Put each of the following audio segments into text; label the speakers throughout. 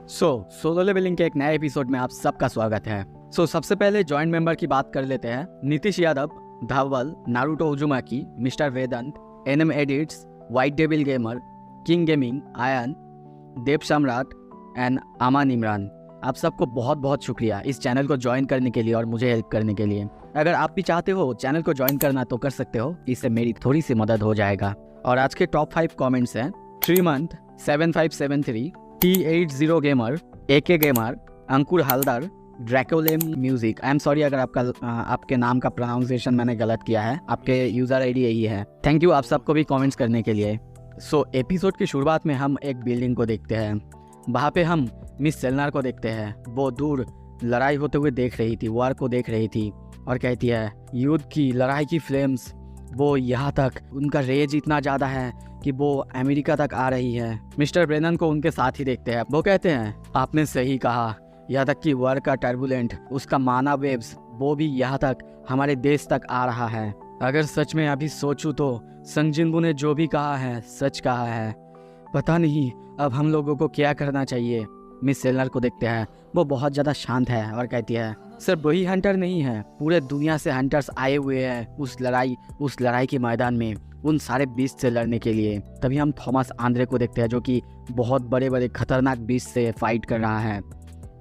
Speaker 1: Solo levelling के एक नए एपिसोड में आप सबका स्वागत है। सबसे पहले जॉइंट मेंबर की बात कर लेते हैं। Nitish Yadav, Dhaval, Naruto Uzumaki, mister Vedant, NM edits, white devil gamer, king gaming, Ayan, Dev Samrat and अमान इमरान। आप सबको बहुत बहुत शुक्रिया इस चैनल को ज्वाइन करने के लिए और मुझे हेल्प करने के लिए। अगर आप भी चाहते हो चैनल को ज्वाइन करना तो कर सकते हो, इससे मेरी थोड़ी सी मदद हो जाएगा। और आज के टॉप 5 कमेंट्स हैं Shrimant 7573, T80 gamer, AK gamer, Ankur Haldar, Dracolem music. I am sorry अगर आपके नाम का प्रोनाउंसिएशन मैंने गलत किया है। आपके यूज़र आईडी यही है। थैंक यू आप सबको भी कमेंट्स करने के लिए। एपिसोड की शुरुआत में हम एक बिल्डिंग को देखते हैं। वहाँ पे हम मिस सेलनार को देखते हैं। वो दूर लड़ाई होते हुए देख रही थी, वार को देख रही थी और कहती है युद्ध की लड़ाई की फ्लेम्स वो यहाँ तक, उनका रेज इतना ज़्यादा है कि वो अमेरिका तक आ रही है। मिस्टर ब्रेनन को उनके साथ ही देखते हैं। वो कहते हैं आपने सही कहा, यहाँ तक कि वार का टर्बुलेंट, उसका माना वेव्स वो भी यहाँ तक हमारे देश तक आ रहा है। अगर सच में अभी सोचूं तो संग जिनबू ने जो भी कहा है सच कहा है। पता नहीं अब हम लोगों को क्या करना चाहिए। मिस सेलनर को देखते हैं। वो बहुत ज़्यादा शांत है और कहती है सिर्फ वही हंटर नहीं है, पूरे दुनिया से हंटर्स आए हुए हैं उस लड़ाई के मैदान में उन सारे बीस्ट से लड़ने के लिए। तभी हम थॉमस आंद्रे को देखते हैं जो कि बहुत बड़े बड़े खतरनाक बीस्ट से फाइट कर रहा है।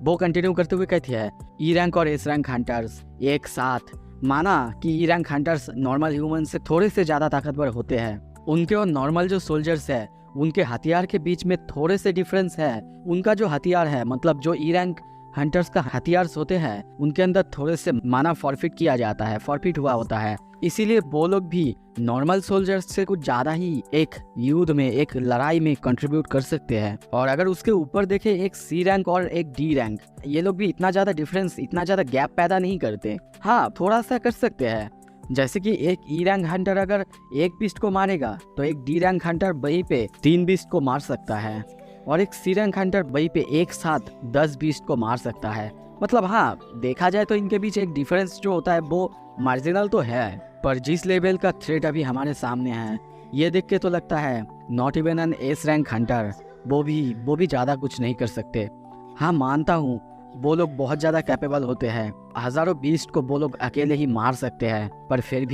Speaker 1: वो कंटिन्यू करते हुए कहती है ई रैंक और एस रैंक हंटर्स एक साथ, माना कि E rank hunters normal human से थोड़े से ज़्यादा ताकतवर होते हैं। उनके और नॉर्मल जो सोल्जर्स है उनके हथियार के बीच में थोड़े से डिफरेंस है। उनका जो हथियार है, मतलब जो ई रैंक हंटर्स का हथियार होते हैं, उनके अंदर थोड़े से माना फॉरफिट किया जाता है, फॉरफिट हुआ होता है। इसीलिए वो लोग भी नॉर्मल सोल्जर्स से कुछ ज़्यादा ही एक युद्ध में, एक लड़ाई में कंट्रीब्यूट कर सकते हैं। और अगर उसके ऊपर देखें एक सी रैंक और एक डी रैंक, ये लोग भी इतना ज़्यादा डिफरेंस, इतना ज़्यादा गैप पैदा नहीं करते। हाँ, थोड़ा सा कर सकते हैं। जैसे कि एक ई रैंक हंटर अगर एक बीस्ट को मारेगा तो एक डी रैंक हंटर वहीं पे 3 बीस्ट को मार सकता है और एक सी रैंक हंटर वहीं पे एक साथ 10 बीस्ट को मार सकता है। मतलब हाँ, देखा जाए तो इनके बीच एक डिफरेंस जो होता है वो मार्जिनल तो है, पर जिस लेवल का थ्रेट अभी हमारे सामने है ये देख के तो लगता है not even N S rank hunter वो भी ज़्यादा कुछ नहीं कर सकते। हाँ, मानता हूँ वो लोग बहुत ज़्यादा कैपेबल होते हैं, हज़ारों बीस्ट को वो लोग अकेले ही मार सकते हैं, पर फिर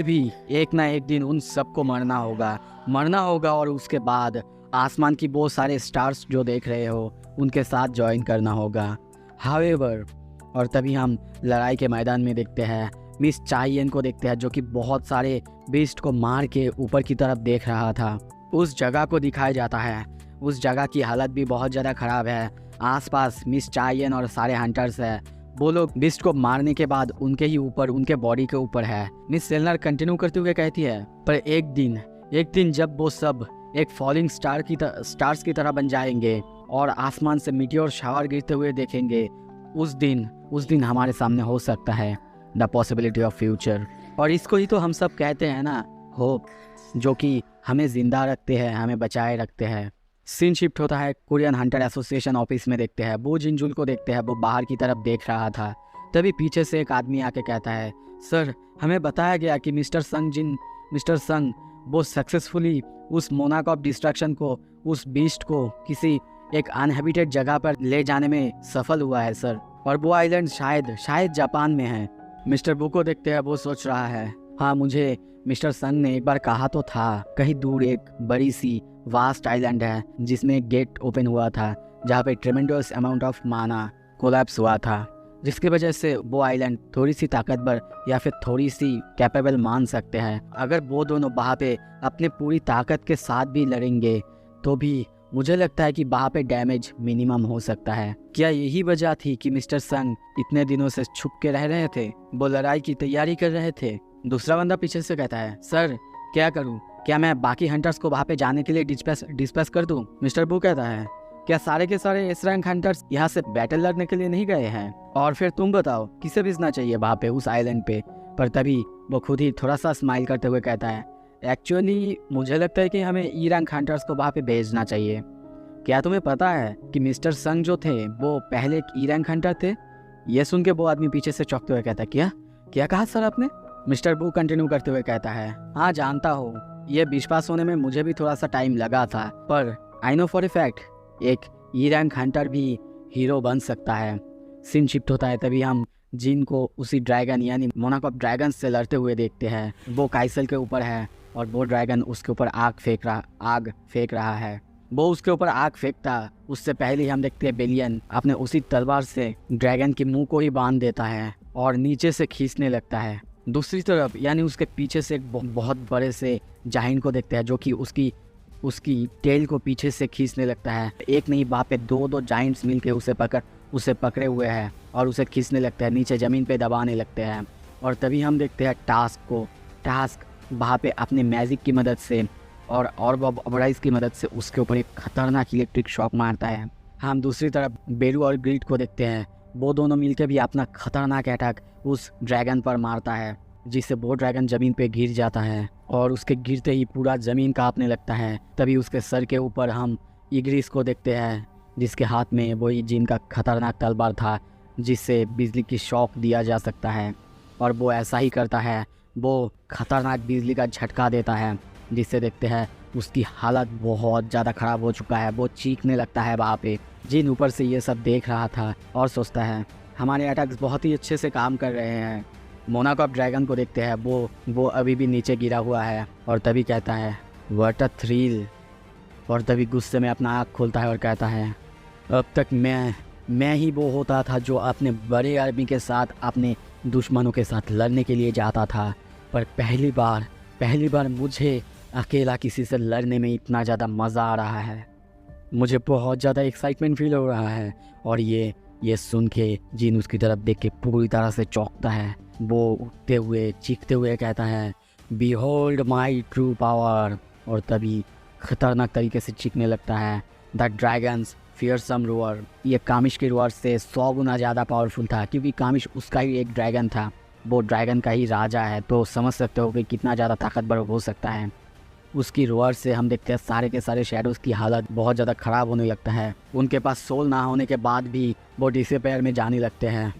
Speaker 1: भी एक ना एक दिन उन सबको मरना होगा और उसके बाद आसमान की बहुत सारे स्टार्स जो देख रहे हो उनके साथ ज्वाइन करना होगा। हावेवर, और तभी हम लड़ाई के मैदान में देखते हैं मिस चाइयन को देखते हैं जो कि बहुत सारे बीस्ट को मार के ऊपर की तरफ देख रहा था। उस जगह को दिखाया जाता है। उस जगह की हालत भी बहुत ज़्यादा ख़राब है। आसपास मिस चाइयन और सारे हंटर्स है। वो लोग बीस्ट को मारने के बाद उनके ही ऊपर, उनके बॉडी के ऊपर है। मिस सेलनर कंटिन्यू करते हुए कहती है पर एक दिन जब वो सब एक फॉलिंग स्टार्स की तरह बन जाएंगे और आसमान से मीटियोर शावर गिरते हुए देखेंगे, उस दिन हमारे सामने हो सकता है द पॉसिबिलिटी ऑफ फ्यूचर। और इसको ही तो हम सब कहते हैं ना, होप, जो कि हमें जिंदा रखते हैं, हमें बचाए रखते हैं। सीन शिफ्ट होता है कोरियन हंटर एसोसिएशन ऑफिस में देखते हैं। वो जिनजुल को देखते हैं, वो बाहर की तरफ देख रहा था। तभी पीछे से एक आदमी आके कहता है सर, हमें बताया गया कि मिस्टर संग वो सक्सेसफुली उस मोनाक ऑफ डिस्ट्रक्शन को, उस बीस्ट को किसी एक अनहैबिटेड जगह पर ले जाने में सफल हुआ है सर, और वो आइलैंड शायद जापान में है। मिस्टर बू को देखते हैं। वो सोच रहा है हाँ, मुझे मिस्टर संग ने एक बार कहा तो था कहीं दूर एक बड़ी सी वास्ट आइलैंड है जिसमें एक गेट ओपन हुआ था जहाँ पे ट्रेमेंडस अमाउंट ऑफ माना कोलैप्स हुआ था, जिसकी वजह से वो आइलैंड थोड़ी सी ताकतवर या फिर थोड़ी सी कैपेबल मान सकते हैं। अगर वो दोनों वहाँ पे अपने पूरी ताकत के साथ भी लड़ेंगे तो भी मुझे लगता है कि वहाँ पे डैमेज मिनिमम हो सकता है। क्या यही वजह थी कि मिस्टर संग इतने दिनों से छुप के रह रहे थे, वो लड़ाई की तैयारी कर रहे थे? दूसरा बंदा पीछे से कहता है सर क्या करूँ, क्या मैं बाकी हंटर्स को वहाँ पे जाने के लिए डिस्पैच कर दूँ? मिस्टर बू कहता है क्या सारे के सारे एस रैंक हंटर्स यहाँ से बैटल लड़ने के लिए नहीं गए हैं? और फिर तुम बताओ किसे भेजना चाहिए वहाँ पे उस आइलैंड पे? पर तभी वो खुद ही थोड़ा सा स्माइल करते हुए कहता है एक्चुअली मुझे लगता है कि हमें ई रैंक हंटर्स को वहाँ पे भेजना चाहिए। क्या तुम्हें पता है कि मिस्टर संग जो थे वो पहले एक ई रैंक हंटर थे? ये सुन के वो आदमी पीछे से चौंकते हुए कहता है क्या कहा सर आपने? मिस्टर बू कंटिन्यू करते हुए कहता है हाँ, जानता हूँ ये विश्वास होने में मुझे भी थोड़ा सा टाइम लगा था, पर I know for a fact एक ई रैंक हंटर भी हीरो बन सकता है। सीन शिफ्ट होता है, तभी हम जिन को उसी ड्रैगन यानी मोनाक ऑफ ड्रैगन से लड़ते हुए देखते हैं। वो काइसल के ऊपर है और वो ड्रैगन उसके ऊपर आग फेंक रहा है। वो उसके ऊपर आग फेंकता उससे पहले ही हम देखते हैं बेलियन अपने उसी तलवार से ड्रैगन के मुंह को ही बांध देता है और नीचे से खींचने लगता है। दूसरी तरफ यानी उसके पीछे से एक बहुत बड़े से जाइंट को देखते हैं जो कि उसकी टेल को पीछे से खींचने लगता है। एक नहीं वहाँ पे दो जाइंट्स मिलके उसे पकड़े हुए हैं और उसे खींचने लगते हैं, नीचे ज़मीन पे दबाने लगते हैं। और तभी हम देखते हैं टास्क वहाँ पे अपने मैजिक की मदद से और ऑर्बराइज की मदद से उसके ऊपर एक खतरनाक इलेक्ट्रिक शॉक मारता है। हम दूसरी तरफ बेरू और ग्रिड को देखते हैं, वो दोनों मिलकर भी अपना खतरनाक अटैक उस ड्रैगन पर मारता है, जिससे वो ड्रैगन ज़मीन पे गिर जाता है और उसके गिरते ही पूरा ज़मीन कांपने लगता है। तभी उसके सर के ऊपर हम इग्रिस को देखते हैं, जिसके हाथ में वही जिनका खतरनाक तलवार था जिससे बिजली की शॉक दिया जा सकता है। और वो ऐसा ही करता है, वो खतरनाक बिजली का झटका देता है, जिससे देखते हैं उसकी हालत बहुत ज़्यादा ख़राब हो चुका है। वो चीखने लगता है वहाँ पे। जिन ऊपर से ये सब देख रहा था और सोचता है हमारे अटैक्स बहुत ही अच्छे से काम कर रहे हैं। मोनाक ऑफ ड्रैगन को देखते हैं, वो अभी भी नीचे गिरा हुआ है और तभी कहता है व्हाट अ थ्रिल। और तभी गुस्से में अपना आँख खोलता है और कहता है अब तक मैं ही वो होता था जो अपने बड़े आर्मी के साथ अपने दुश्मनों के साथ लड़ने के लिए जाता था, पर पहली बार मुझे अकेला किसी से लड़ने में इतना ज़्यादा मज़ा आ रहा है। मुझे बहुत ज़्यादा एक्साइटमेंट फील हो रहा है। और ये सुन के जिन उसकी तरफ देख के पूरी तरह से चौंकता है। वो उठते हुए चीखते हुए कहता है बिहोल्ड माई ट्रू पावर। और तभी खतरनाक तरीके से चीखने लगता है द ड्रैगन्स फियरसम रोअर। ये कामिश के रोअर से 100 गुना ज़्यादा पावरफुल था, क्योंकि कामिश उसका ही एक ड्रैगन था, वो ड्रैगन का ही राजा है, तो समझ सकते हो कि कितना ज़्यादा ताकतवर हो सकता है। उसकी रोअर से हम देखते हैं सारे के सारे शैडोज़ की हालत बहुत ज़्यादा ख़राब होने लगता है। उनके पास सोल ना होने के बाद भी वो डिसअपीयर में जाने लगते हैं।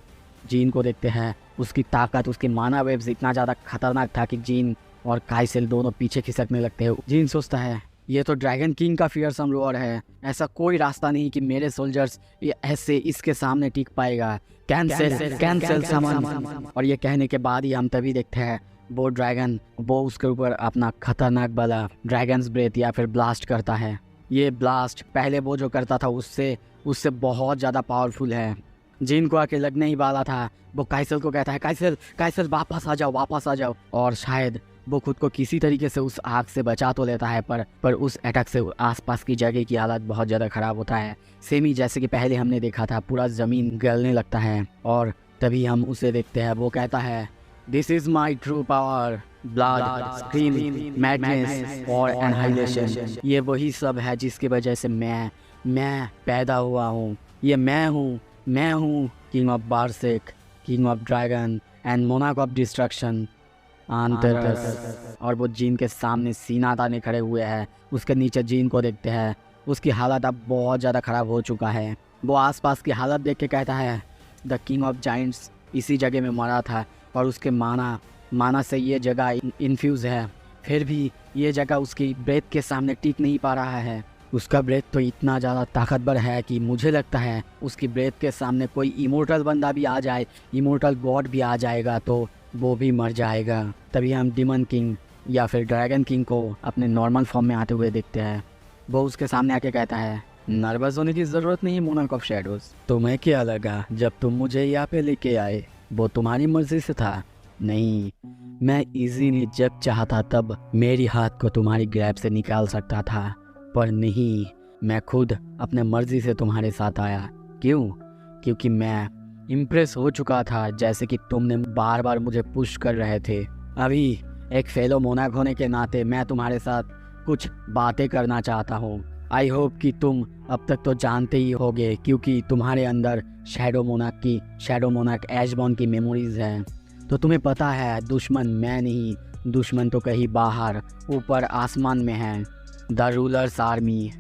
Speaker 1: जीन को देखते हैं, उसकी ताकत, उसके माना वेव्स इतना ज़्यादा खतरनाक था कि जीन और काइसेल दोनों पीछे खिसकने लगते हैं। जीन सोचता है ये तो ड्रैगन किंग का फियरसम रोअर है, ऐसा कोई रास्ता नहीं कि मेरे सोल्जर्स ऐसे इसके सामने टिक पाएगा। कैंसिल समन। और ये कहने के बाद ही हम तभी देखते हैं वो ड्रैगन वो उसके ऊपर अपना खतरनाक वाला ड्रैगन्स ब्रेथ या फिर ब्लास्ट करता है। ये ब्लास्ट पहले वो जो करता था उससे बहुत ज़्यादा पावरफुल है। जिन को आके लगने ही वाला था, वो काइसल को कहता है काइसल वापस आ जाओ। और शायद वो खुद को किसी तरीके से उस आग से बचा तो लेता है, पर उस अटैक से आसपास की जगह की हालत बहुत ज़्यादा ख़राब होता है। सेम ही जैसे कि पहले हमने देखा था, पूरा ज़मीन गलने लगता है। और तभी हम उसे देखते हैं, वो कहता है this is my true power, blood, scream, madness और एनहाइलेशन। ये वही सब है जिसकी वजह से मैं पैदा हुआ हूँ। ये मैं हूँ किंग ऑफ बारसेक, किंग ऑफ ड्रैगन एंड मोनाक ऑफ डिस्ट्रक्शन आंतरस। और वो जीन के सामने सीना ताने खड़े हुए हैं। उसके नीचे जीन को देखते हैं, उसकी हालत अब बहुत ज़्यादा ख़राब हो चुका है। वो आसपास की हालत देख के कहता है द किंग ऑफ जाइंट्स इसी जगह में मरा था और उसके माना से ये जगह इन्फ्यूज़ है, फिर भी ये जगह उसकी ब्रेथ के सामने टिक नहीं पा रहा है। उसका ब्रेथ तो इतना ज़्यादा ताकतवर है कि मुझे लगता है उसकी ब्रेथ के सामने कोई इमोर्टल बंदा भी आ जाए, इमोर्टल गॉड भी आ जाएगा तो वो भी मर जाएगा। तभी हम डिमन किंग या फिर ड्रैगन किंग को अपने नॉर्मल फॉर्म में आते हुए देखते हैं। वो उसके सामने आके कहता है नर्वस होने की ज़रूरत नहीं है मोनाक ऑफ शैडोज़। तुम्हें क्या लगा जब तुम मुझे यहाँ पे लेके आए? वो तुम्हारी मर्जी से था? नहीं, मैं इजीली जब चाहता तब मेरी हाथ को तुम्हारी ग्रैब से निकाल सकता था, पर नहीं, मैं खुद अपने मर्जी से तुम्हारे साथ आया। क्यों? क्योंकि मैं इम्प्रेस हो चुका था, जैसे कि तुमने बार बार मुझे पुश कर रहे थे। अभी एक फेलो मोनाक होने के नाते मैं तुम्हारे साथ कुछ बातें करना चाहता हूँ। आई होप कि तुम अब तक तो जानते ही होगे, क्योंकि तुम्हारे अंदर शैडो मोनाक एशबॉर्न की मेमोरीज हैं। तो तुम्हें पता है दुश्मन मैं नहीं, दुश्मन तो कहीं बाहर ऊपर आसमान में है, द रूलर्स आर्मी।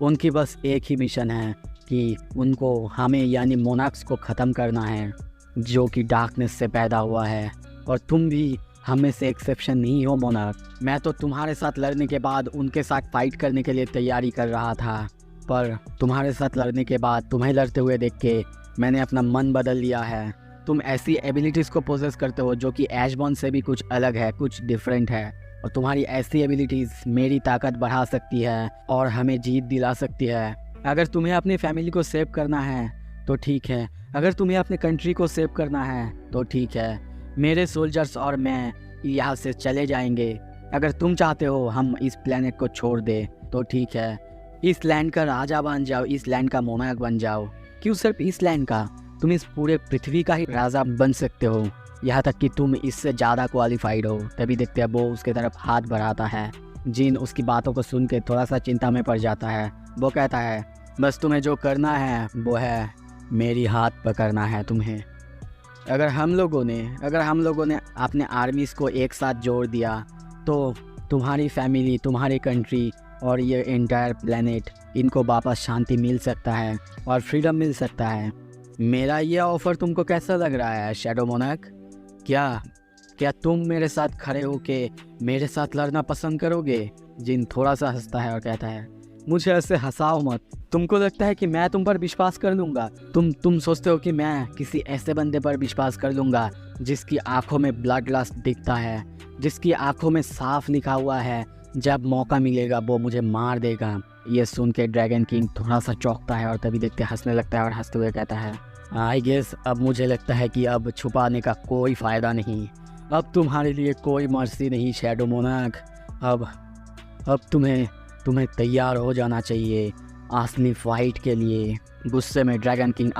Speaker 1: उनकी बस एक ही मिशन है कि उनको हमें यानी मोनाक्स को ख़त्म करना है, जो कि डार्कनेस से पैदा हुआ है। और तुम भी हम में से एक्सेप्शन नहीं हो मोनाक। मैं तो तुम्हारे साथ लड़ने के बाद उनके साथ फाइट करने के लिए तैयारी कर रहा था, पर तुम्हारे साथ लड़ने के बाद, तुम्हें लड़ते हुए देख के मैंने अपना मन बदल लिया है। तुम ऐसी एबिलिटीज़ को पोजेस करते हो जो कि ऐशबॉर्न से भी कुछ अलग है, कुछ डिफरेंट है, और तुम्हारी ऐसी एबिलिटीज़ मेरी ताकत बढ़ा सकती है और हमें जीत दिला सकती है। अगर तुम्हें अपनी फैमिली को सेव करना है तो ठीक है, अगर तुम्हें अपने कंट्री को सेव करना है तो ठीक है, मेरे सोल्जर्स और मैं यहाँ से चले जाएंगे। अगर तुम चाहते हो हम इस प्लेनेट को छोड़ दे तो ठीक है, इस लैंड का राजा बन जाओ, इस लैंड का मोनार्क बन जाओ। क्यों सिर्फ इस लैंड का, तुम इस पूरे पृथ्वी का ही राजा बन सकते हो, यहाँ तक कि तुम इससे ज़्यादा क्वालिफाइड हो। तभी देखते हैं वो उसके तरफ हाथ बढ़ाता है। जिन उसकी बातों को सुन के थोड़ा सा चिंता में पड़ जाता है। वो कहता है बस तुम्हें जो करना है वो है मेरी हाथ पकड़ना है तुम्हें। अगर हम लोगों ने अपने आर्मीज़ को एक साथ जोड़ दिया तो तुम्हारी फैमिली, तुम्हारी कंट्री और ये एंटायर प्लेनेट, इनको वापस शांति मिल सकता है और फ्रीडम मिल सकता है। मेरा ये ऑफ़र तुमको कैसा लग रहा है शैडो मोनार्क? क्या तुम मेरे साथ खड़े होके मेरे साथ लड़ना पसंद करोगे? जिन थोड़ा सा हंसता है और कहता है मुझे ऐसे हंसाओ मत। तुमको लगता है कि मैं तुम पर विश्वास कर लूँगा? तुम सोचते हो कि मैं किसी ऐसे बंदे पर विश्वास कर लूँगा जिसकी आंखों में ब्लड लस्ट दिखता है, जिसकी आंखों में साफ लिखा हुआ है जब मौका मिलेगा वो मुझे मार देगा। ये सुन के ड्रैगन किंग थोड़ा सा चौंकता है और तभी देखते हंसने लगता है और हंसते हुए कहता है आई गेस अब मुझे लगता है कि अब छुपाने का कोई फ़ायदा नहीं, अब तुम्हारे लिए कोई मर्सी नहीं शैडो मोनार्क। अब तुम्हें तैयार हो जाना चाहिए असली फाइट के लिए। गुस्से में ड्रैगन किंग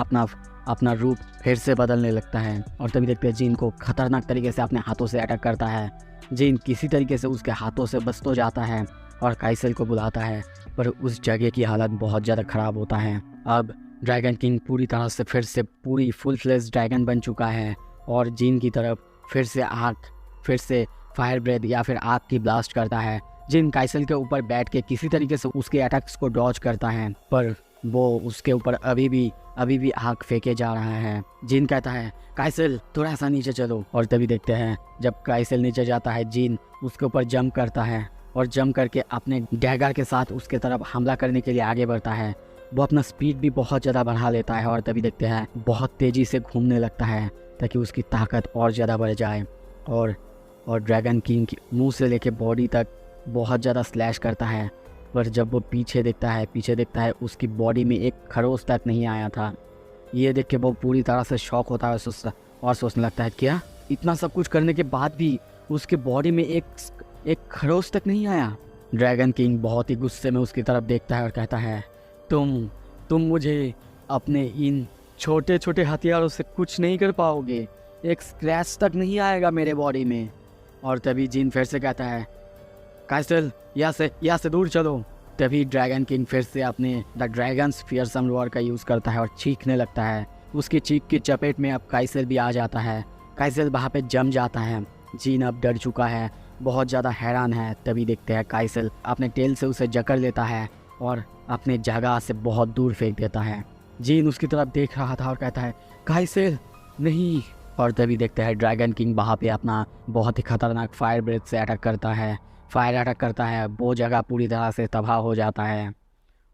Speaker 1: अपना रूप फिर से बदलने लगता है और तभी देखते हैं जिन को खतरनाक तरीके से अपने हाथों से अटैक करता है। जिन किसी तरीके से उसके हाथों से बच तो जाता है और काइसेल को बुलाता है, पर उस जगह की हालत बहुत ज़्यादा ख़राब होता है। अब ड्रैगन किंग पूरी तरह से फिर से पूरी फुल फ्लेश ड्रैगन बन चुका है और जिन की तरफ फिर से फायर ब्रेथ या फिर आग की ब्लास्ट करता है। जिन काइसेल के ऊपर बैठ के किसी तरीके से उसके अटैक्स को डॉज करता है, पर वो उसके ऊपर अभी भी आग फेंके जा रहा है। जिन कहता है काइसेल थोड़ा सा नीचे चलो, और तभी देखते हैं जब काइसेल नीचे जाता है जिन उसके ऊपर जंप करता है और जंप करके अपने डैगर के साथ उसके तरफ हमला करने के लिए आगे बढ़ता है। वो अपना स्पीड भी बहुत ज़्यादा बढ़ा लेता है और तभी देखते हैं बहुत तेज़ी से घूमने लगता है ताकि उसकी ताकत और ज़्यादा बढ़ जाए। और ड्रैगन किंग की मुंह से लेके बॉडी तक बहुत ज़्यादा स्लैश करता है, पर जब वो पीछे देखता है उसकी बॉडी में एक खरोच तक नहीं आया था। ये देख के वो पूरी तरह से शॉक होता है और सोचने लगता है क्या इतना सब कुछ करने के बाद भी उसके बॉडी में एक खरोच तक नहीं आया। ड्रैगन किंग बहुत ही गुस्से में उसकी तरफ देखता है और कहता है तुम मुझे अपने इन छोटे छोटे हथियारों से कुछ नहीं कर पाओगे, एक स्क्रैच तक नहीं आएगा मेरे बॉडी में। और तभी जिन फिर से कहता है काइसेल यहाँ से दूर चलो। तभी ड्रैगन किंग फिर से अपने द ड्रैगन्स फियरसम रोअर का यूज़ करता है और चीखने लगता है। उसकी चीख की चपेट में अब काइसेल भी आ जाता है। काइसेल वहाँ पे जम जाता है। जिन अब डर चुका है, बहुत ज़्यादा हैरान है। तभी देखते हैं काइसेल अपने टेल से उसे जकड़ लेता है और अपने जगह से बहुत दूर फेंक देता है। जिन उसकी तरफ देख रहा था और कहता है काइसेल नहीं। और तभी देखते हैं ड्रैगन किंग वहाँ पे अपना बहुत ही खतरनाक फायर ब्रेथ से अटैक करता है। वो जगह पूरी तरह से तबाह हो जाता है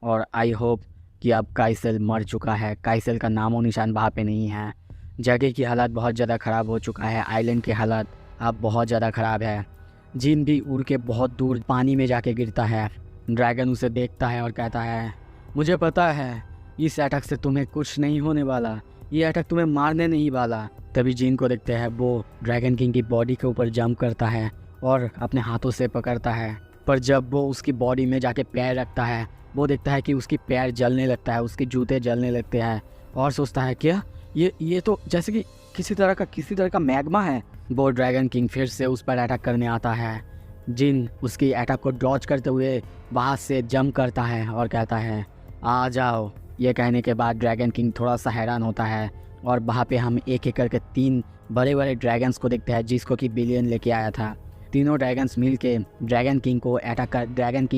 Speaker 1: और आई होप कि अब काइसेल मर चुका है। काइसेल का नामो निशान वहाँ पे नहीं है। जगह की हालत बहुत ज़्यादा ख़राब हो चुका है। आइलैंड की हालत अब बहुत ज़्यादा ख़राब है। जिन भी उड़ के बहुत दूर पानी में जाके गिरता है। ड्रैगन उसे देखता है और कहता है मुझे पता है इस अटैक से तुम्हें कुछ नहीं होने वाला, ये अटैक तुम्हें मारने नहीं वाला। तभी जिन को देखते हैं वो ड्रैगन किंग की बॉडी के ऊपर जंप करता है और अपने हाथों से पकड़ता है, पर जब वो उसकी बॉडी में जाके पैर रखता है वो देखता है कि उसकी पैर जलने लगता है, उसके जूते जलने लगते हैं और सोचता है क्या ये तो जैसे कि किसी तरह का मैग्मा है। वो ड्रैगन किंग फिर से उस पर अटैक करने आता है। जिन उसकी अटैक को डॉज करते हुए वहाँ से जंप करता है और कहता है आ जाओ। ये कहने के बाद ड्रैगन किंग थोड़ा सा हैरान होता है और वहाँ पे हम एक एक करके 3 बड़े बड़े ड्रैगन्स को देखते हैं जिसको कि बिलियन लेके आया था। तीनों ड्रैगन्स मिल के ड्रैगन किंग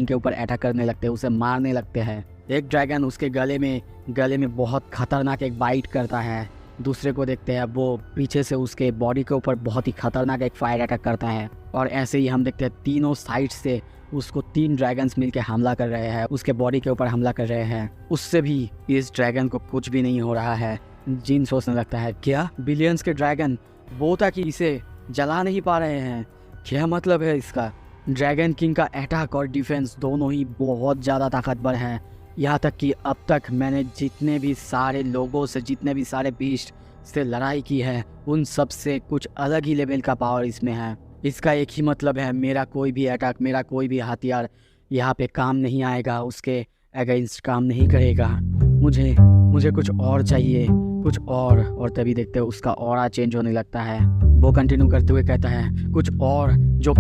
Speaker 1: के ऊपर अटैक करने लगते हैं, उसे मारने लगते हैं। एक ड्रैगन उसके गले में बहुत खतरनाक एक बाइट करता है। दूसरे को देखते हैं वो पीछे से उसके बॉडी के ऊपर बहुत ही खतरनाक एक फायर अटैक करता है। और ऐसे ही हम देखते हैं तीनों साइड से उसको 3 ड्रैगन्स मिलके हमला कर रहे हैं, उसके बॉडी के ऊपर हमला कर रहे हैं, उससे भी इस ड्रैगन को कुछ भी नहीं हो रहा है। जिन सोचने लगता है क्या बिलियंस के ड्रैगन वो था कि इसे जला नहीं पा रहे हैं, क्या मतलब है इसका। ड्रैगन किंग का अटैक और डिफेंस दोनों ही बहुत ज़्यादा ताकतवर हैं। यहाँ तक कि अब तक मैंने जितने भी सारे लोगों से, जितने भी सारे बीस्ट से लड़ाई की है, उन सब से कुछ अलग ही लेवल का पावर इसमें है। इसका एक ही मतलब है, मेरा कोई भी अटैक, मेरा कोई भी हथियार यहाँ पे काम नहीं आएगा, उसके अगेंस्ट काम नहीं करेगा। मुझे कुछ और चाहिए, कुछ और तभी देखते हो उसका ऑरा चेंज होने लगता है। वो कंटिन्यू करते हुए कहता है कुछ और जो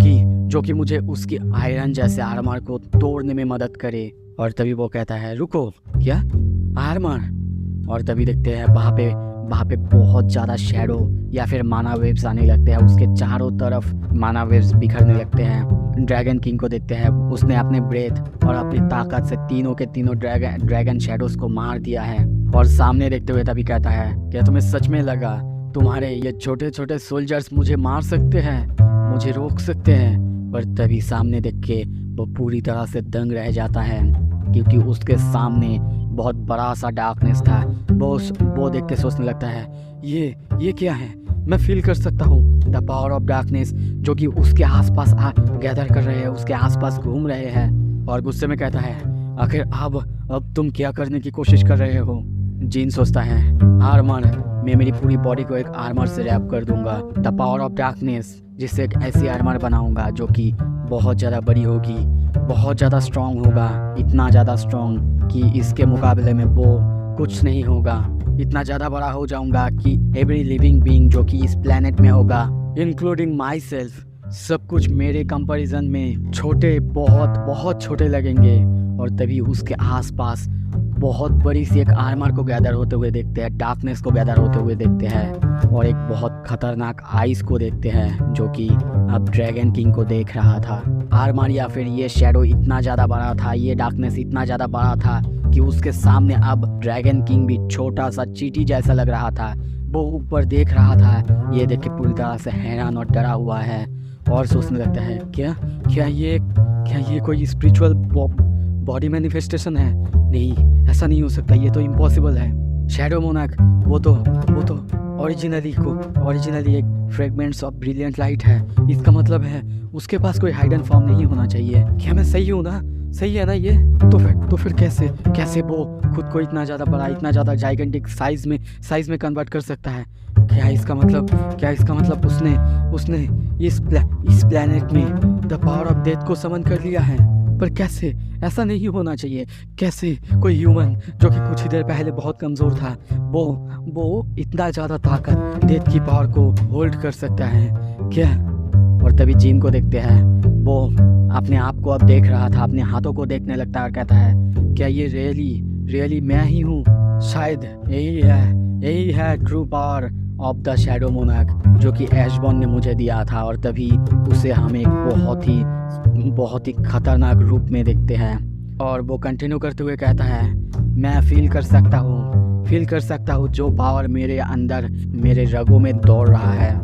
Speaker 1: कि मुझे उसकी आयरन जैसे आर्मर को तोड़ने में मदद करे। और तभी वो कहता है रुको, क्या आर्मर। और तभी देखते हैं वहाँ पे बहुत ज़्यादा शैडो या फिर माना वेव्स आने लगते हैं, उसके चारों तरफ माना वेव्स बिखरने लगते हैं। ड्रैगन किंग को देखते हैं, उसने अपने ब्रेथ और अपनी ताकत से तीनों के तीनों ड्रैगन शैडोज को मार दिया है। और सामने देखते हुए तभी कहता है क्या तुम्हें सच में लगा तुम्हारे ये छोटे छोटे सोल्जर्स मुझे मार सकते हैं, मुझे रोक सकते हैं। पर तभी सामने देख के वो पूरी तरह से दंग रह जाता है, क्योंकि उसके सामने बहुत बड़ा सा डार्कनेस था। वो देख के सोचने लगता है ये क्या है। मैं फील कर सकता हूँ द पावर ऑफ डार्कनेस जो कि उसके आसपास गैदर कर रहे हैं, उसके आसपास घूम रहे हैं। और गुस्से में कहता है आखिर अब तुम क्या करने की कोशिश कर रहे हो। जीन सोचता है आर्मर, मैं मेरी पूरी बॉडी को एक आर्मर से रैप कर दूंगा, द पावर ऑफ डार्कनेस, जिससे एक ऐसी आर्मर बनाऊंगा जो कि बहुत ज़्यादा बड़ी होगी, बहुत ज़्यादा स्ट्रॉन्ग होगा, इतना ज़्यादा स्ट्रॉन्ग कि इसके मुकाबले में वो कुछ नहीं होगा। इतना ज़्यादा बड़ा हो जाऊंगा कि एवरी लिविंग बीइंग जो कि इस प्लेनेट में होगा, इंक्लूडिंग माई सेल्फ, सब कुछ मेरे कंपैरिजन में छोटे, बहुत बहुत छोटे लगेंगे। और तभी उसके आसपास बहुत बड़ी सी एक आर्मर को गैदर होते हुए देखते हैं, डार्कनेस को गैदर होते हुए देखते हैं, और एक बहुत खतरनाक आइस को देखते हैं जो कि अब ड्रैगन किंग को देख रहा था। आर्मर या फिर ये शैडो इतना ज़्यादा बड़ा था, ये डार्कनेस इतना ज़्यादा बड़ा था कि उसके सामने अब ड्रैगन किंग भी छोटा सा चींटी जैसा लग रहा था। वो ऊपर देख रहा था, ये देख के पूरी तरह से हैरान और डरा हुआ है और सोचने लगता है क्या ये कोई स्पिरिचुअल बॉडी मैनिफेस्टेशन है। नहीं, ऐसा नहीं हो सकता, ये तो इम्पॉसिबल है। शैडो मोनार्क वो तो ओरिजिनली एक फ्रेगमेंट्स ऑफ ब्रिलियंट लाइट है। इसका मतलब है उसके पास कोई हाइडन फॉर्म नहीं होना चाहिए। क्या मैं सही हूँ ना? सही है ना ये? तो फिर कैसे वो खुद को इतना ज़्यादा बड़ा, इतना ज़्यादा जाइगेंटिक साइज में कन्वर्ट कर सकता है? क्या इसका मतलब उसने इस प्लेनेट में द पावर ऑफ डेथ को समन कर लिया है? पर कैसे? ऐसा नहीं होना चाहिए। कैसे कोई ह्यूमन जो कि कुछ ही देर पहले बहुत कमज़ोर था, वो इतना ज़्यादा ताकत डेथ की पावर को होल्ड कर सकता है? क्या? और तभी जीन को देखते हैं, वो अपने आप को अब देख रहा था, अपने हाथों को देखने लगता है और कहता है क्या ये रियली मैं ही हूँ? शायद यही है true power of the shadow monarch जो कि एशबॉर्न ने मुझे दिया था। और तभी उसे हम एक बहुत ही खतरनाक रूप में देखते हैं। और वो कंटिन्यू करते हुए कहता है मैं फील कर सकता हूँ जो पावर मेरे अंदर, मेरे रगों में दौड़ रहा है।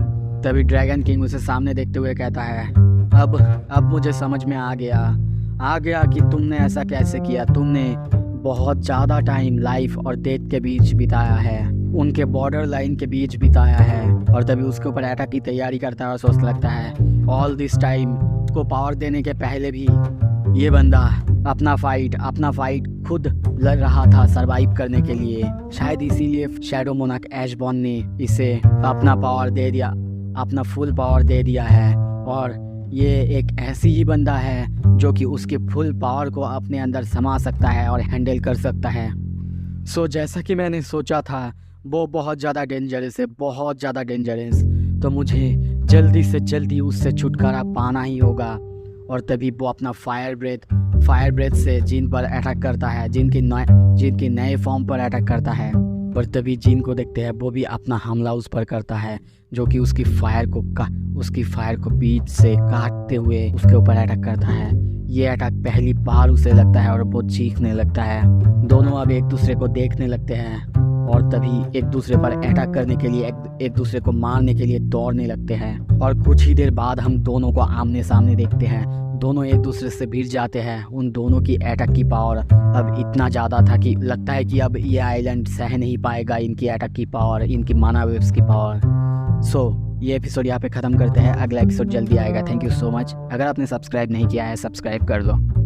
Speaker 1: तभी ड्रैगन किंग उसे सामने देखते हुए कहता है अब मुझे समझ में आ गया कि तुमने ऐसा कैसे किया। तुमने बहुत ज़्यादा टाइम लाइफ और डेथ के बीच बिताया है, उनके बॉर्डर लाइन के बीच बिताया है। और तभी उसके ऊपर अटैक की तैयारी करता है और सोचने लगता है ऑल दिस टाइम को पावर देने के पहले भी ये बंदा अपना फाइट खुद लड़ रहा था सरवाइव करने के लिए। शायद इसीलिए शैडो मोनार्क एशबॉर्न ने इसे अपना पावर दे दिया, अपना फुल पावर दे दिया है। और ये एक ऐसी ही बंदा है जो कि उसके फुल पावर को अपने अंदर समा सकता है और हैंडल कर सकता है। सो जैसा कि मैंने सोचा था वो बहुत ज़्यादा डेंजरस है, बहुत ज़्यादा डेंजरस। तो मुझे जल्दी से जल्दी उससे छुटकारा पाना ही होगा। और तभी वो अपना फायर ब्रेथ से जीन पर अटैक करता है, जीन की नए फॉर्म पर अटैक करता है। पर तभी जीन को देखते हैं, वो भी अपना हमला उस पर करता है जो कि उसकी फायर को बीच से काटते हुए उसके ऊपर अटैक करता है। ये अटैक पहली बार उसे लगता है और वो चीखने लगता है। दोनों अब एक दूसरे को देखने लगते हैं और तभी एक दूसरे पर अटैक करने के लिए एक दूसरे को मारने के लिए दौड़ने लगते हैं। और कुछ ही देर बाद हम दोनों को आमने सामने देखते हैं। दोनों एक दूसरे से भिड़ जाते हैं। उन दोनों की अटैक की पावर अब इतना ज़्यादा था कि लगता है कि अब ये आइलैंड सह नहीं पाएगा इनकी अटैक की पावर, इनकी माना वेव्स की पावर। ये एपिसोड यहाँ पे ख़त्म करते हैं। अगला एपिसोड जल्दी आएगा। Thank you so much. अगर आपने सब्सक्राइब नहीं किया है, सब्सक्राइब कर दो।